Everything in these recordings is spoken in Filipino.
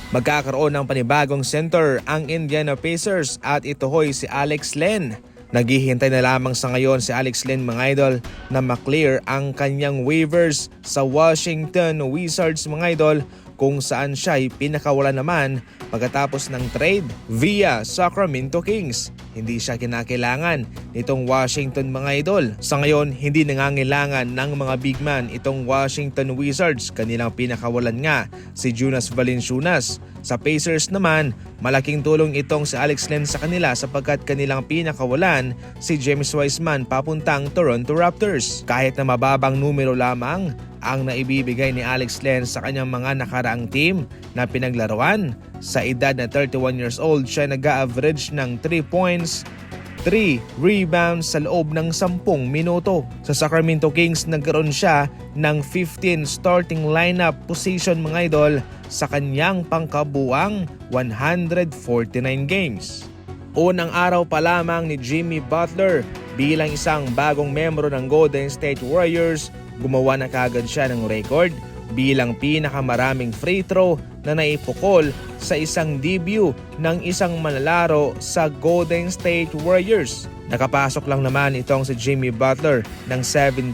Magkakaroon ng panibagong center ang Indiana Pacers at ito ho'y si Alex Len. Naghihintay na lamang sa ngayon si Alex Len mga idol na maklear ang kanyang waivers sa Washington Wizards mga idol, kung saan siya ay pinakawala naman pagkatapos ng trade via Sacramento Kings. Hindi siya kinakailangan nitong Washington mga idol. Sa ngayon, hindi nangangailangan ng mga big man itong Washington Wizards. Kanilang pinakawalan nga si Jonas Valanciunas. Sa Pacers naman, malaking tulong itong si Alex Len sa kanila sapagkat kanilang pinakawalan si James Wiseman papuntang Toronto Raptors. Kahit na mababang numero lamang ang naibibigay ni Alex Len sa kanyang mga nakaraang team na pinaglaruan, sa edad na 31 years old siya nag-a-average ng 3 points, 3 rebounds sa loob ng 10 minuto. Sa Sacramento Kings nagkaroon siya ng 15 starting lineup position mga idol sa kanyang pangkabuang 149 games. Unang araw pa lamang ni Jimmy Butler bilang isang bagong membro ng Golden State Warriors, gumawa na kagad siya ng record bilang pinakamaraming free throw na naipukol sa isang debut ng isang manlalaro sa Golden State Warriors. Nakapasok lang naman itong si Jimmy Butler ng 17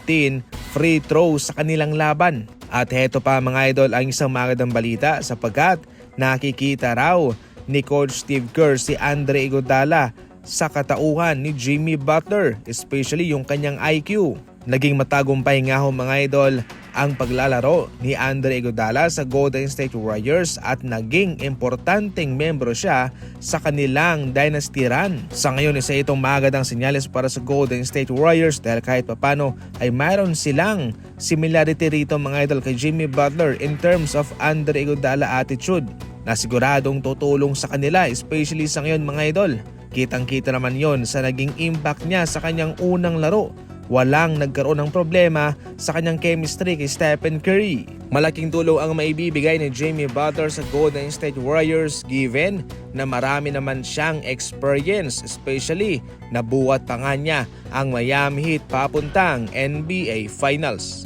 free throws sa kanilang laban. At heto pa mga idol ang isang magandang balita sapagkat nakikita raw ni Coach Steve Kerr si Andre Iguodala sa katauhan ni Jimmy Butler, especially yung kanyang IQ. Naging matagumpay nga ho mga idol ang paglalaro ni Andre Iguodala sa Golden State Warriors at naging importanteng membro siya sa kanilang dynasty run. Sa ngayon isa itong magandang senyales para sa Golden State Warriors dahil kahit papano ay mayroon silang similarity rito mga idol kay Jimmy Butler in terms of Andre Iguodala attitude na siguradong tutulong sa kanila, especially sa ngayon mga idol. Kitang-kita naman yon sa naging impact niya sa kanyang unang laro. Walang nagkaroon ng problema sa kanyang chemistry kay Stephen Curry. Malaking tulong ang maibibigay ni Jimmy Butler sa Golden State Warriors given na marami naman siyang experience, especially nabuhat pa nga niya ang Miami Heat papuntang NBA Finals.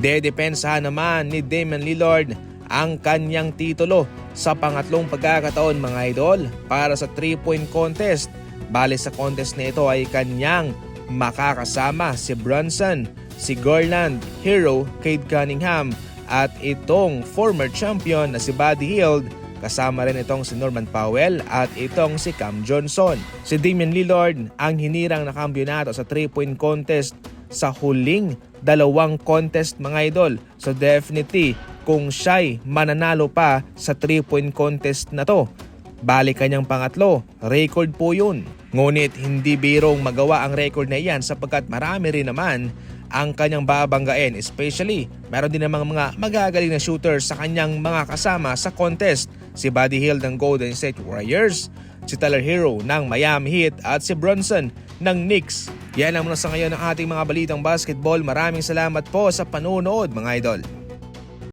Dedepensahan naman ni Damian Lillard ang kanyang titulo sa pangatlong pagkakataon mga idol para sa 3-point contest. Bale sa contest na ito ay kanyang makakasama si Brunson, si Garland, Hero, Cade Cunningham at itong former champion na si Buddy Hield, kasama rin itong si Norman Powell at itong si Cam Johnson. Si Damian Lillard ang hinirang na kampiyonato sa 3-point contest sa huling dalawang contest mga idol. So definitely kung siya'y mananalo pa sa 3-point contest na to, balik kanyang pangatlo, record po yun. Ngunit hindi birong magawa ang record na iyan sapagkat marami rin naman ang kanyang babanggain, especially meron din namang mga magagaling na shooters sa kanyang mga kasama sa contest. Si Buddy Hield ng Golden State Warriors, si Tyler Hero ng Miami Heat at si Brunson ng Knicks. Yan ang muna sa ngayon ng ating mga balitang basketball. Maraming salamat po sa panonood mga idol.